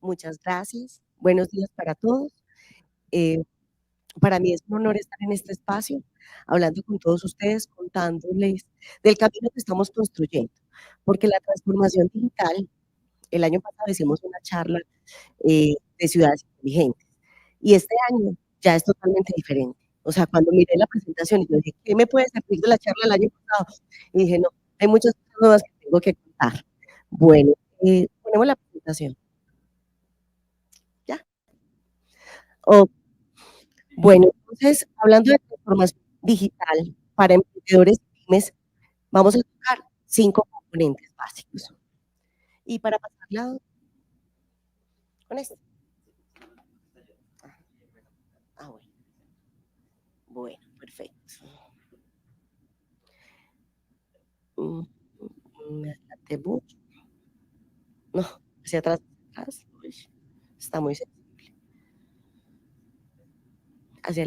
Muchas gracias. Buenos días para todos. Eh, para mí es un honor estar en este espacio, hablando con todos ustedes, contándoles del camino que estamos construyendo, porque la transformación digital, el año pasado hicimos una charla de ciudades inteligentes y este año ya es totalmente diferente. O sea, cuando miré la presentación y yo dije, ¿qué me puede servir de la charla del año pasado? Y dije, no, hay muchas cosas nuevas que tengo que contar. Bueno, ponemos la presentación. ¿Ya? Oh, bueno, entonces, hablando de transformación digital para emprendedores y pymes, vamos a tocar 5 componentes básicos. Y para pasarla con esto. Bueno. Bueno, perfecto. Mm, adelante mucho. No, hacia atrás, atrás. Uy, está muy sensible. Hacia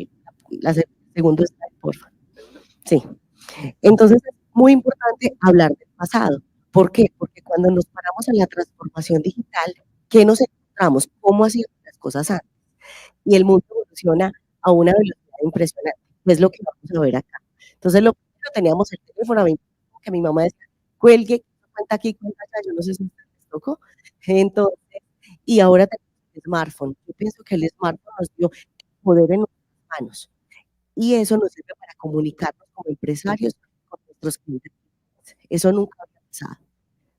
la segundo slide, porfa. Sí. Entonces, es muy importante hablar del pasado. ¿Por qué? Porque cuando nos paramos en la transformación digital, ¿qué nos encontramos? ¿Cómo hacíamos las cosas antes? Y el mundo evoluciona a una velocidad impresionante, que es lo que vamos a ver acá. Entonces, lo primero teníamos el teléfono, que mi mamá decía, cuelgue, cuenta aquí, cuenta allá, yo no sé si les tocó. Entonces, y ahora tenemos el smartphone. Yo pienso que el smartphone nos dio poder en nuestras manos y eso nos sirve para comunicarnos como empresarios con nuestros clientes. Eso nunca había pasado.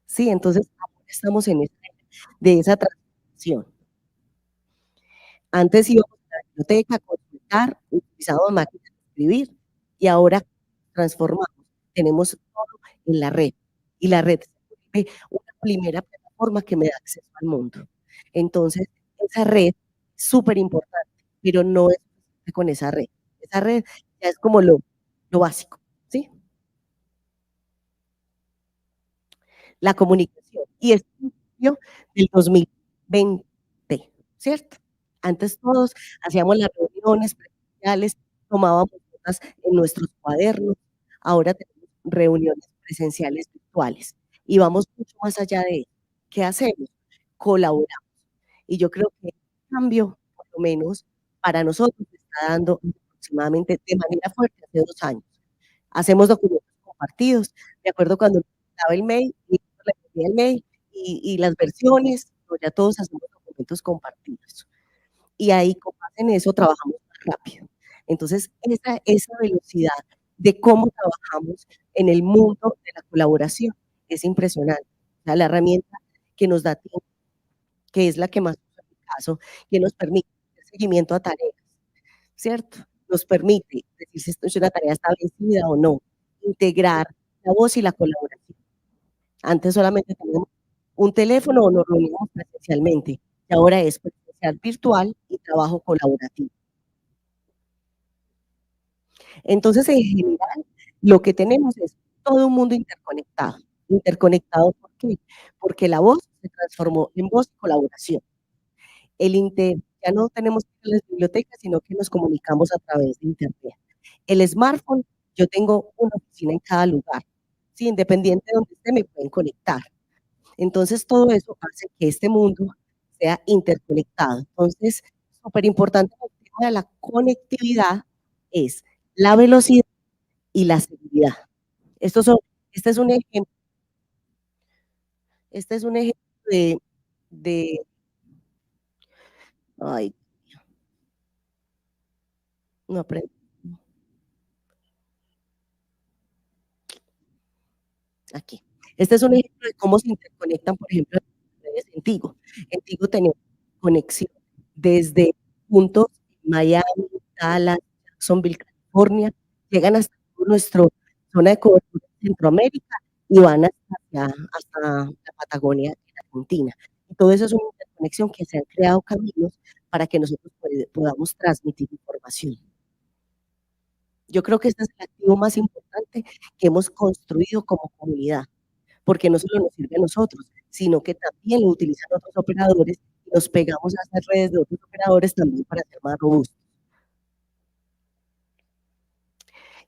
Sí, entonces ahora estamos en de esa transición. Antes íbamos a la biblioteca a consultar, utilizábamos máquinas de escribir y ahora transformamos. Tenemos todo en la red y la red se vuelve una primera plataforma que me da acceso al mundo. Entonces, esa red es súper importante, pero no es suficiente con esa red. Esa red ya es como lo básico, ¿sí? La comunicación. Y es del 2020, ¿cierto? Antes todos hacíamos las reuniones presenciales, tomábamos notas en nuestros cuadernos, ahora tenemos reuniones presenciales virtuales y vamos mucho más allá de eso. ¿Qué hacemos? Colaboramos. Y yo creo que el cambio, por lo menos para nosotros, se está dando aproximadamente de manera fuerte hace 2 años. Hacemos documentos compartidos. De acuerdo cuando necesitaba el mail, y le envía el mail y las versiones, pues ya todos hacemos documentos compartidos. Y ahí, con base en eso, trabajamos más rápido. Entonces, esa velocidad de cómo trabajamos en el mundo de la colaboración es impresionante. O sea, la herramienta que nos da tiempo, que es la que más uso en mi caso, que nos permite hacer seguimiento a tareas, ¿cierto? Nos permite decir si esto es una tarea establecida o no, integrar la voz y la colaboración. Antes solamente teníamos un teléfono o nos reuníamos presencialmente, y ahora es presencial virtual y trabajo colaborativo. Entonces, en general, lo que tenemos es todo un mundo interconectado. Interconectado, ¿por qué? Porque la voz se transformó en voz y colaboración. Ya no tenemos que ir a las bibliotecas, sino que nos comunicamos a través de Internet. El smartphone, yo tengo una oficina en cada lugar, ¿sí? Independiente de donde esté, me pueden conectar. Entonces, todo eso hace que este mundo sea interconectado. Entonces, súper importante el tema de la conectividad es la velocidad y la seguridad. Estos son, este es un ejemplo, este es un ejemplo de ay, no aprendo. Aquí. Este es un ejemplo de cómo se interconectan, por ejemplo, las redes en Tigo. En Tigo tenemos conexión desde puntos Miami, Dallas, Jacksonville, California, llegan hasta nuestra zona de cobertura en Centroamérica y van hasta la Patagonia en Argentina. Y todo eso es una interconexión que se han creado caminos para que nosotros podamos transmitir información. Yo creo que este es el activo más importante que hemos construido como comunidad, porque no solo nos sirve a nosotros, sino que también lo utilizan otros operadores y nos pegamos a estas redes de otros operadores también para ser más robustos.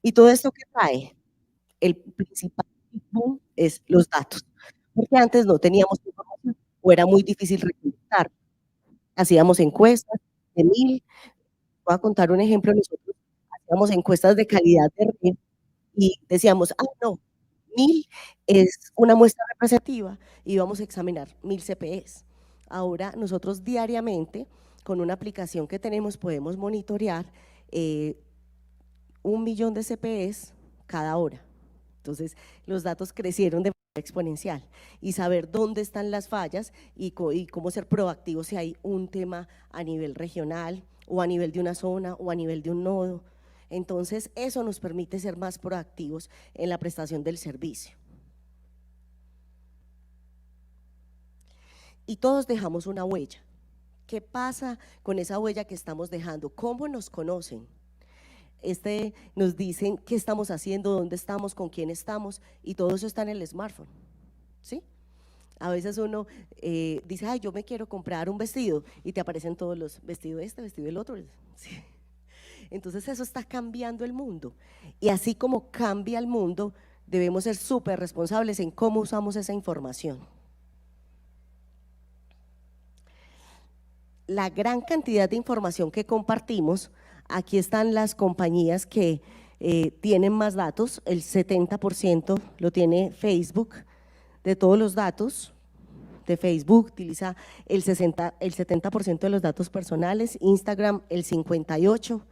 ¿Y todo esto qué trae? El principal boom es los datos, porque antes no teníamos información o era muy difícil recolectar. Hacíamos encuestas de 1000. Voy a contar un ejemplo, nosotros hacíamos encuestas de calidad de red y decíamos: "Ah, no, 1000 es una muestra representativa", y vamos a examinar 1000 CPEs. Ahora nosotros diariamente, con una aplicación que tenemos, podemos monitorear 1.000.000 de CPEs cada hora. Entonces, los datos crecieron de manera exponencial y saber dónde están las fallas y cómo ser proactivos si hay un tema a nivel regional o a nivel de una zona o a nivel de un nodo. Entonces, eso nos permite ser más proactivos en la prestación del servicio. Y todos dejamos una huella. ¿Qué pasa con esa huella que estamos dejando? ¿Cómo nos conocen? Nos dicen qué estamos haciendo, dónde estamos, con quién estamos, y todo eso está en el smartphone, ¿sí? A veces uno dice: "Ay, yo me quiero comprar un vestido", y te aparecen todos los vestido vestido del otro, ¿sí? Entonces eso está cambiando el mundo, y así como cambia el mundo, debemos ser súper responsables en cómo usamos esa información. La gran cantidad de información que compartimos, aquí están las compañías que tienen más datos, el 70% lo tiene Facebook, de todos los datos de Facebook utiliza el 70% de los datos personales, Instagram el 58%.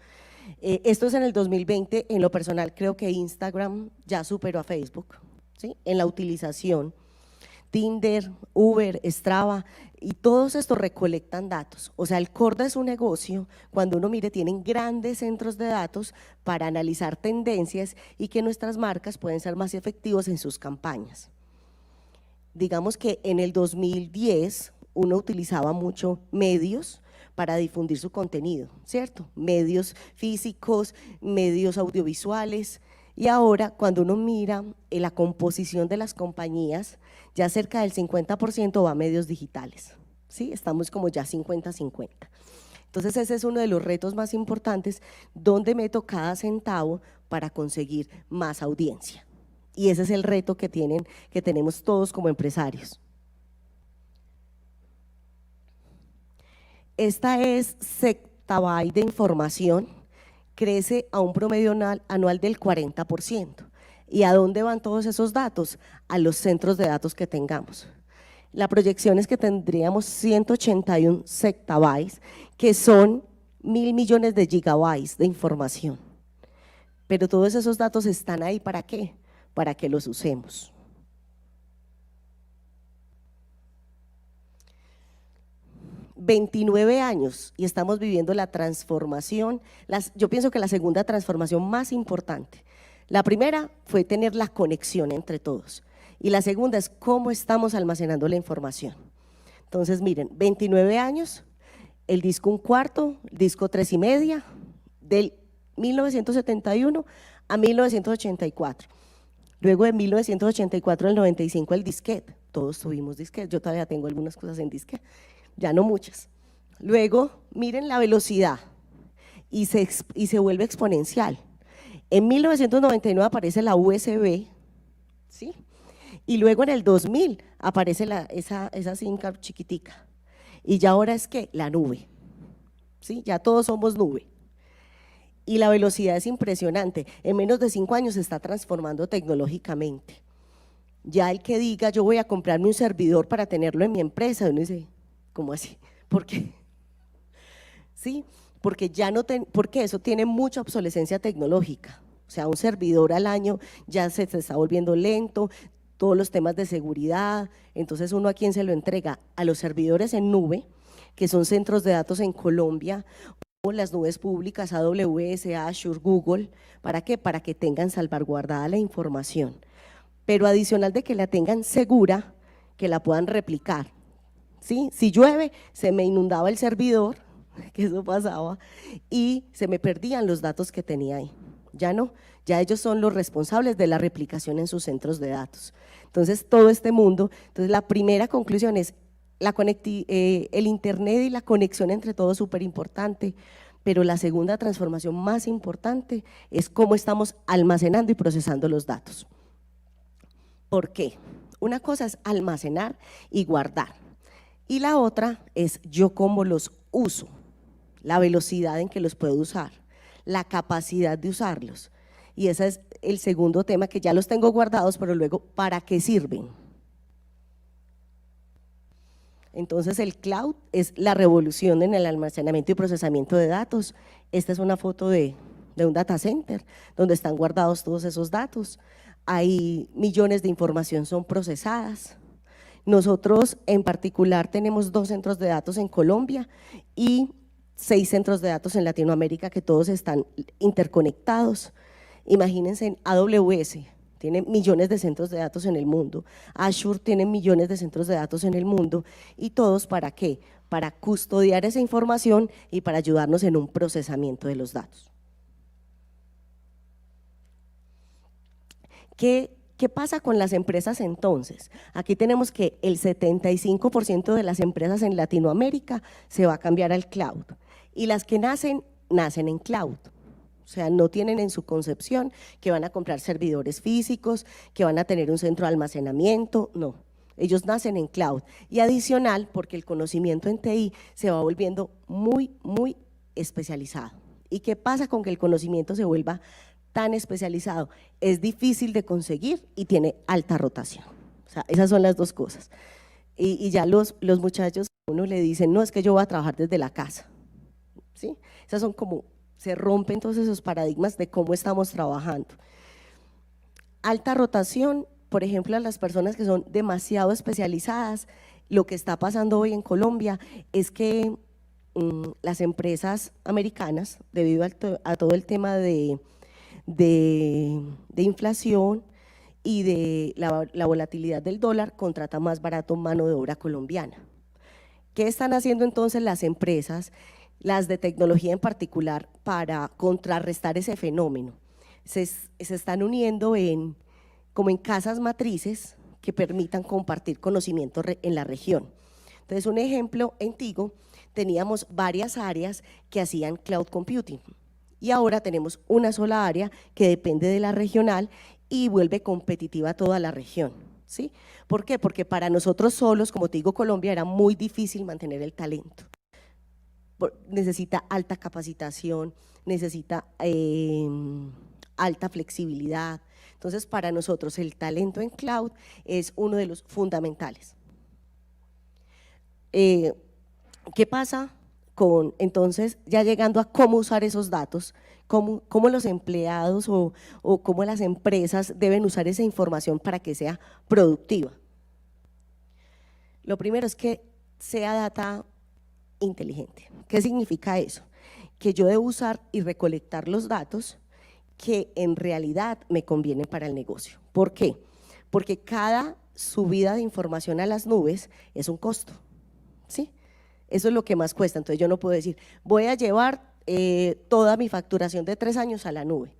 Esto es en el 2020, en lo personal creo que Instagram ya superó a Facebook, ¿sí? En la utilización. Tinder, Uber, Strava y todos estos recolectan datos. O sea, el core de su negocio, cuando uno mire, tienen grandes centros de datos para analizar tendencias y que nuestras marcas pueden ser más efectivos en sus campañas. Digamos que en el 2010 uno utilizaba mucho medios para difundir su contenido, ¿cierto? Medios físicos, medios audiovisuales. Y ahora, cuando uno mira la composición de las compañías, ya cerca del 50% va a medios digitales, ¿sí? Estamos como ya 50-50. Entonces, ese es uno de los retos más importantes, donde meto cada centavo para conseguir más audiencia. Y ese es el reto que tenemos todos como empresarios. Esta es zettabyte de información, crece a un promedio anual del 40%. ¿Y a dónde van todos esos datos? A los centros de datos que tengamos. La proyección es que tendríamos 181 zettabytes, que son 1.000.000.000 de gigabytes de información. Pero todos esos datos están ahí, ¿para qué? Para que los usemos. ...29 años y estamos viviendo la transformación, yo pienso que la segunda transformación más importante. La primera fue tener la conexión entre todos y la segunda es cómo estamos almacenando la información. Entonces miren, 29 años, el disco 1/4, el disco 3,5, del 1971 a 1984. Luego de 1984 al 95 el disquete, todos tuvimos disquete, yo todavía tengo algunas cosas en disquete, ya no muchas. Luego, miren la velocidad y se vuelve exponencial. En 1999 aparece la USB, ¿sí? Y luego en el 2000 aparece esa SIM card chiquitica. Y ya ahora es que la nube, ¿sí? Ya todos somos nube. Y la velocidad es impresionante. En menos de 5 años se está transformando tecnológicamente. Ya el que diga, yo voy a comprarme un servidor para tenerlo en mi empresa, uno dice, ¿cómo así? ¿Por qué? Sí, porque porque eso tiene mucha obsolescencia tecnológica. O sea, un servidor al año ya se está volviendo lento, todos los temas de seguridad. Entonces, ¿uno a quién se lo entrega? A los servidores en nube, que son centros de datos en Colombia, o las nubes públicas, AWS, Azure, Google. ¿Para qué? Para que tengan salvaguardada la información. Pero adicional de que la tengan segura, que la puedan replicar. ¿Sí? Si llueve, se me inundaba el servidor, que eso pasaba, y se me perdían los datos que tenía ahí. Ya no, ya ellos son los responsables de la replicación en sus centros de datos. Entonces, todo este mundo, entonces la primera conclusión es el internet y la conexión entre todos es súper importante, pero la segunda transformación más importante es cómo estamos almacenando y procesando los datos. ¿Por qué? Una cosa es almacenar y guardar. Y la otra es yo cómo los uso, la velocidad en que los puedo usar, la capacidad de usarlos. Y ese es el segundo tema, que ya los tengo guardados, pero luego, ¿para qué sirven? Entonces el cloud es la revolución en el almacenamiento y procesamiento de datos. Esta es una foto de un data center donde están guardados todos esos datos. Hay millones de información son procesadas. Nosotros en particular tenemos 2 centros de datos en Colombia y 6 centros de datos en Latinoamérica, que todos están interconectados. Imagínense, en AWS tiene millones de centros de datos en el mundo, Azure tiene millones de centros de datos en el mundo, y todos ¿para qué? Para custodiar esa información y para ayudarnos en un procesamiento de los datos. ¿Qué pasa con las empresas entonces? Aquí tenemos que el 75% de las empresas en Latinoamérica se va a cambiar al cloud, y las que nacen en cloud. O sea, no tienen en su concepción que van a comprar servidores físicos, que van a tener un centro de almacenamiento, no. Ellos nacen en cloud. Y adicional, porque el conocimiento en TI se va volviendo muy, muy especializado. ¿Y qué pasa con que el conocimiento se vuelva tan especializado? Es difícil de conseguir y tiene alta rotación. O sea, esas son las dos cosas. Y ya los muchachos a uno le dicen, no, es que yo voy a trabajar desde la casa. ¿Sí? Esas son como… Se rompen todos esos paradigmas de cómo estamos trabajando. Alta rotación, por ejemplo, a las personas que son demasiado especializadas. Lo que está pasando hoy en Colombia es que las empresas americanas, debido a todo el tema de inflación y de la volatilidad del dólar, contratan más barato mano de obra colombiana. ¿Qué están haciendo entonces las empresas, las de tecnología en particular, para contrarrestar ese fenómeno? Se están uniendo como en casas matrices que permitan compartir conocimiento en la región. Entonces, un ejemplo, en Tigo teníamos varias áreas que hacían cloud computing, y ahora tenemos una sola área que depende de la regional y vuelve competitiva toda la región. ¿Sí? ¿Por qué? Porque para nosotros solos, como Tigo Colombia, era muy difícil mantener el talento. Necesita alta capacitación, necesita alta flexibilidad. Entonces, para nosotros el talento en cloud es uno de los fundamentales. ¿Qué pasa con, entonces, ya llegando a cómo usar esos datos, cómo los empleados o cómo las empresas deben usar esa información para que sea productiva? Lo primero es que sea data inteligente. ¿Qué significa eso? Que yo debo usar y recolectar los datos que en realidad me convienen para el negocio. ¿Por qué? Porque cada subida de información a las nubes es un costo, ¿sí? Eso es lo que más cuesta. Entonces yo no puedo decir, voy a llevar toda mi facturación de 3 años a la nube,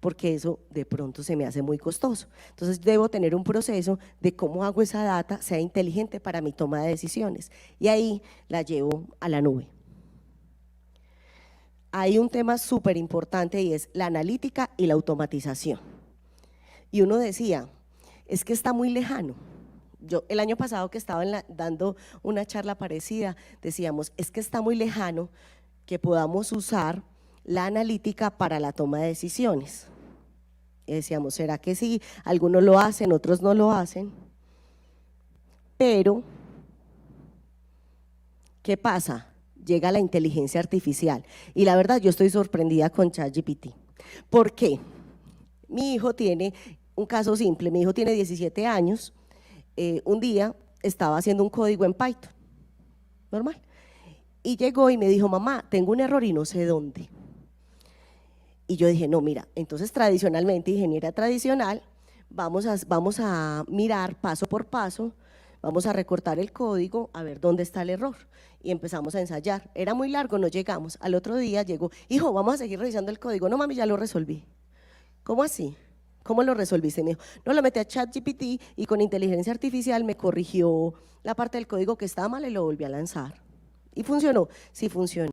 porque eso de pronto se me hace muy costoso. Entonces debo tener un proceso de cómo hago esa data sea inteligente para mi toma de decisiones, y ahí la llevo a la nube. Hay un tema súper importante y es la analítica y la automatización. Y uno decía, es que está muy lejano. Yo el año pasado que estaba dando una charla parecida, decíamos, es que está muy lejano que podamos usar la analítica para la toma de decisiones. Y decíamos, ¿será que sí? Algunos lo hacen, otros no lo hacen. Pero, ¿qué pasa? Llega la inteligencia artificial, y la verdad yo estoy sorprendida con ChatGPT. ¿Por qué? Mi hijo tiene un caso simple, mi hijo tiene 17 años, un día estaba haciendo un código en Python, normal, y llegó y me dijo, mamá, tengo un error y no sé dónde. Y yo dije, no, mira, entonces tradicionalmente, ingeniera tradicional, vamos a mirar paso por paso, vamos a recortar el código, a ver dónde está el error. Y empezamos a ensayar. Era muy largo, no llegamos. Al otro día llegó, hijo, vamos a seguir revisando el código. No, mami, ya lo resolví. ¿Cómo así? ¿Cómo lo resolviste? Me dijo, no, lo metí a ChatGPT y con inteligencia artificial me corrigió la parte del código que estaba mal y lo volví a lanzar. ¿Y funcionó? Sí, funcionó.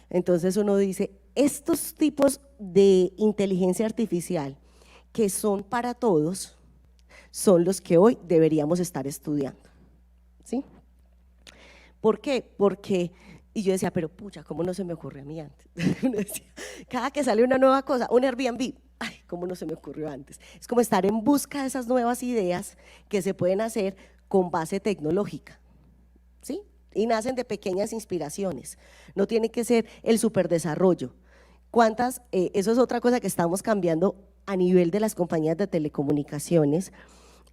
Entonces uno dice, estos tipos de inteligencia artificial que son para todos, son los que hoy deberíamos estar estudiando, ¿sí? ¿Por qué? Porque, y yo decía, pero pucha, ¿cómo no se me ocurrió a mí antes? Uno decía, cada que sale una nueva cosa, un Airbnb, ay, ¿cómo no se me ocurrió antes? Es como estar en busca de esas nuevas ideas que se pueden hacer con base tecnológica, ¿sí? Y nacen de pequeñas inspiraciones, no tiene que ser el superdesarrollo. ¿Cuántas? Eso es otra cosa que estamos cambiando a nivel de las compañías de telecomunicaciones,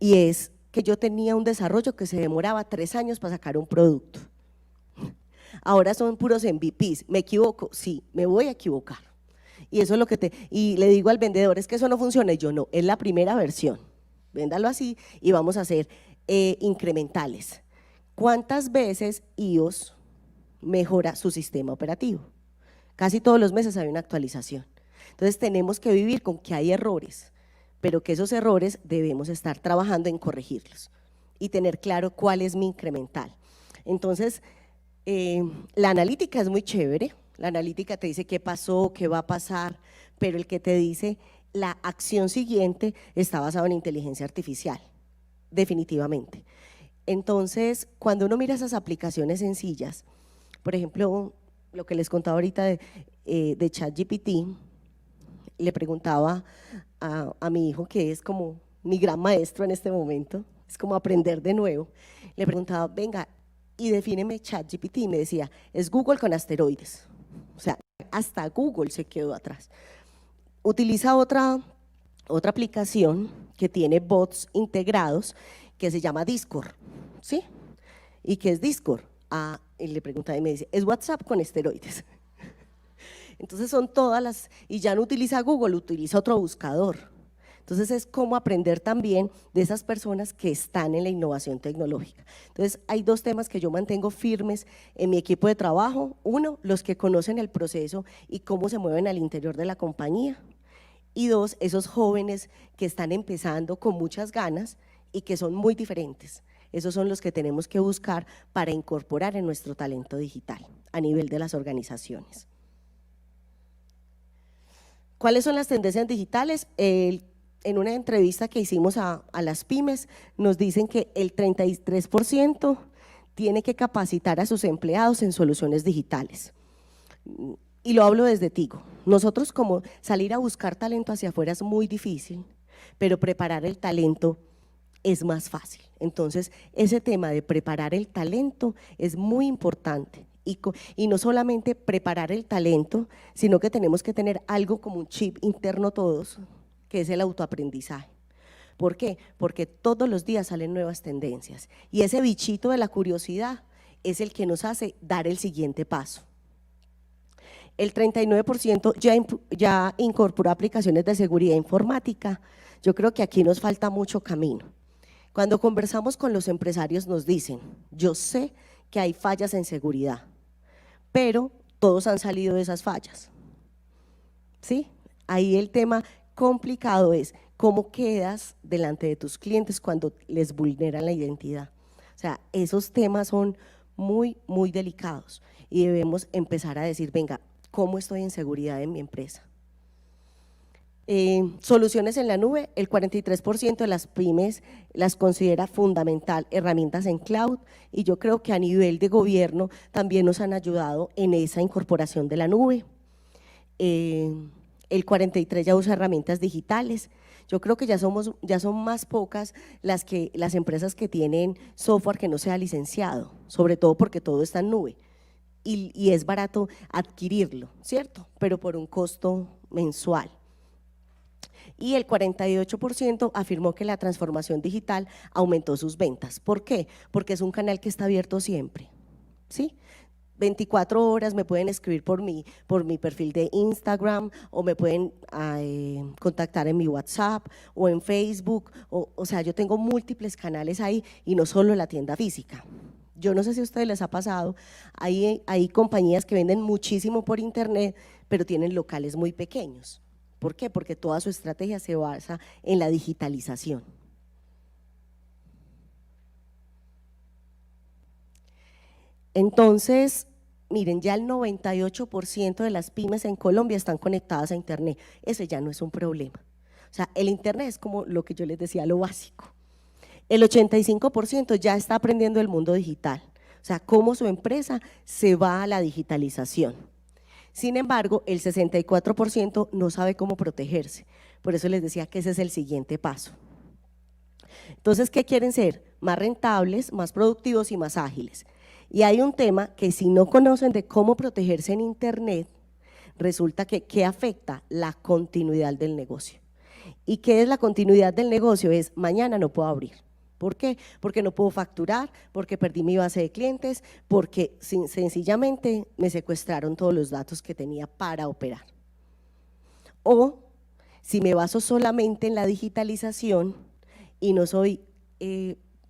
y es que yo tenía un desarrollo que se demoraba 3 años para sacar un producto. Ahora son puros MVPs. ¿Me equivoco? Sí, me voy a equivocar. Y eso es lo que y le digo al vendedor, es que eso no funciona. Y yo, no, es la primera versión. Véndalo así y vamos a hacer incrementales. ¿Cuántas veces iOS mejora su sistema operativo? Casi todos los meses hay una actualización. Entonces tenemos que vivir con que hay errores, pero que esos errores debemos estar trabajando en corregirlos y tener claro cuál es mi incremental. Entonces, la analítica es muy chévere, la analítica te dice qué pasó, qué va a pasar, pero el que te dice la acción siguiente está basado en inteligencia artificial, definitivamente. Entonces, cuando uno mira esas aplicaciones sencillas, por ejemplo, lo que les contaba ahorita de ChatGPT, le preguntaba a mi hijo, que es como mi gran maestro en este momento, es como aprender de nuevo, le preguntaba, venga, y defíneme ChatGPT, y me decía, es Google con asteroides. O sea, hasta Google se quedó atrás. Utiliza otra aplicación que tiene bots integrados que se llama Discord, ¿sí? ¿Y qué es Discord? Y le preguntaba y me dice, es WhatsApp con esteroides. Entonces son todas las, y ya no utiliza Google, utiliza otro buscador. Entonces es como aprender también de esas personas que están en la innovación tecnológica. Entonces hay 2 temas que yo mantengo firmes en mi equipo de trabajo. Uno, los que conocen el proceso y cómo se mueven al interior de la compañía. Y 2, esos jóvenes que están empezando con muchas ganas y que son muy diferentes. Esos son los que tenemos que buscar para incorporar en nuestro talento digital a nivel de las organizaciones. ¿Cuáles son las tendencias digitales? En una entrevista que hicimos a las pymes, nos dicen que el 33% tiene que capacitar a sus empleados en soluciones digitales. Y lo hablo desde Tigo. Nosotros, como salir a buscar talento hacia afuera es muy difícil, pero preparar el talento es más fácil. Entonces, ese tema de preparar el talento es muy importante. Y no solamente preparar el talento, sino que tenemos que tener algo como un chip interno todos, que es el autoaprendizaje. ¿Por qué? Porque todos los días salen nuevas tendencias y ese bichito de la curiosidad es el que nos hace dar el siguiente paso. El 39% ya incorporó aplicaciones de seguridad informática. Yo creo que aquí nos falta mucho camino. Cuando conversamos con los empresarios nos dicen, yo sé que hay fallas en seguridad, pero todos han salido de esas fallas, ¿sí? Ahí el tema complicado es cómo quedas delante de tus clientes cuando les vulneran la identidad. O sea, esos temas son muy, muy delicados y debemos empezar a decir, venga, ¿cómo estoy en seguridad en mi empresa? Soluciones en la nube, el 43% de las pymes las considera fundamental, herramientas en cloud, y yo creo que a nivel de gobierno también nos han ayudado en esa incorporación de la nube. El 43% ya usa herramientas digitales. Yo creo que ya son más pocas las empresas que tienen software que no sea licenciado, sobre todo porque todo está en nube y es barato adquirirlo, ¿cierto? Pero por un costo mensual. Y el 48% afirmó que la transformación digital aumentó sus ventas. ¿Por qué? Porque es un canal que está abierto siempre, ¿sí? 24 horas me pueden escribir por mi perfil de Instagram, o me pueden contactar en mi WhatsApp o en Facebook, o sea, yo tengo múltiples canales ahí y no solo la tienda física. Yo no sé si a ustedes les ha pasado, hay compañías que venden muchísimo por internet, pero tienen locales muy pequeños. ¿Por qué? Porque toda su estrategia se basa en la digitalización. Entonces, miren, ya el 98% de las pymes en Colombia están conectadas a internet. Ese ya no es un problema. O sea, el internet es como lo que yo les decía, lo básico. El 85% ya está aprendiendo el mundo digital, o sea, cómo su empresa se va a la digitalización. Sin embargo, el 64% no sabe cómo protegerse. Por eso les decía que ese es el siguiente paso. Entonces, ¿qué quieren ser? Más rentables, más productivos y más ágiles. Y hay un tema que si no conocen de cómo protegerse en Internet, resulta que afecta la continuidad del negocio. ¿Y qué es la continuidad del negocio? Es mañana no puedo abrir. ¿Por qué? Porque no puedo facturar, porque perdí mi base de clientes, porque sencillamente me secuestraron todos los datos que tenía para operar. O si me baso solamente en la digitalización y no soy,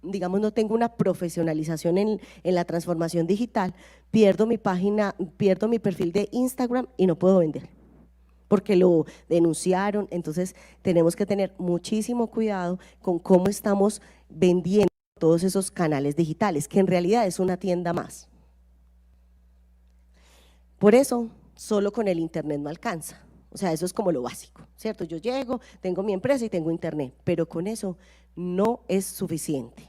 digamos, no tengo una profesionalización en la transformación digital, pierdo mi página, pierdo mi perfil de Instagram y no puedo vender, porque lo denunciaron. Entonces tenemos que tener muchísimo cuidado con cómo estamos vendiendo todos esos canales digitales, que en realidad es una tienda más. Por eso, solo con el Internet no alcanza. O sea, eso es como lo básico, ¿cierto? Yo llego, tengo mi empresa y tengo Internet, pero con eso no es suficiente.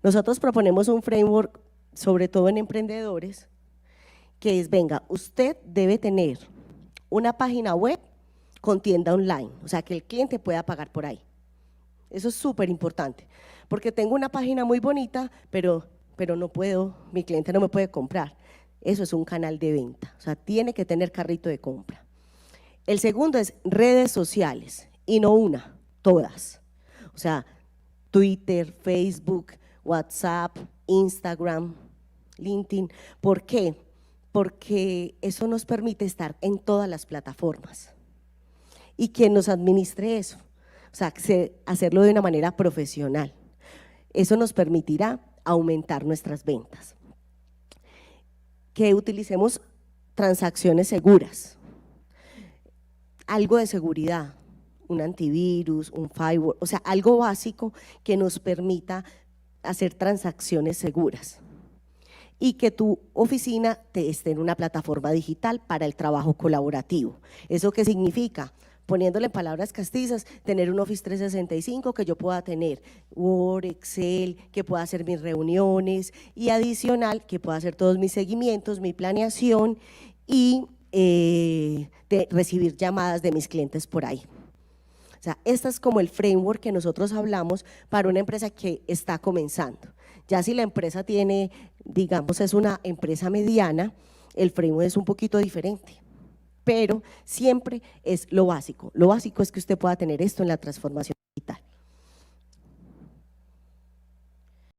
Nosotros proponemos un framework, sobre todo en emprendedores, que es, venga, usted debe tener una página web con tienda online, o sea, que el cliente pueda pagar por ahí. Eso es súper importante, porque tengo una página muy bonita, pero no puedo, mi cliente no me puede comprar. Eso es un canal de venta, o sea, tiene que tener carrito de compra. El segundo es redes sociales, y no una, todas. O sea, Twitter, Facebook, WhatsApp, Instagram, LinkedIn. ¿Por qué? Porque eso nos permite estar en todas las plataformas. Y quien nos administre eso, o sea, hacerlo de una manera profesional. Eso nos permitirá aumentar nuestras ventas. Que utilicemos transacciones seguras, algo de seguridad, un antivirus, un firewall, o sea, algo básico que nos permita hacer transacciones seguras. Y que tu oficina esté en una plataforma digital para el trabajo colaborativo. ¿Eso qué significa? Poniéndole palabras castizas, tener un Office 365 que yo pueda tener, Word, Excel, que pueda hacer mis reuniones y adicional que pueda hacer todos mis seguimientos, mi planeación y de recibir llamadas de mis clientes por ahí. O sea, este es como el framework que nosotros hablamos para una empresa que está comenzando. Ya si la empresa tiene, digamos, es una empresa mediana, el framework es un poquito diferente, pero siempre es lo básico. Lo básico es que usted pueda tener esto en la transformación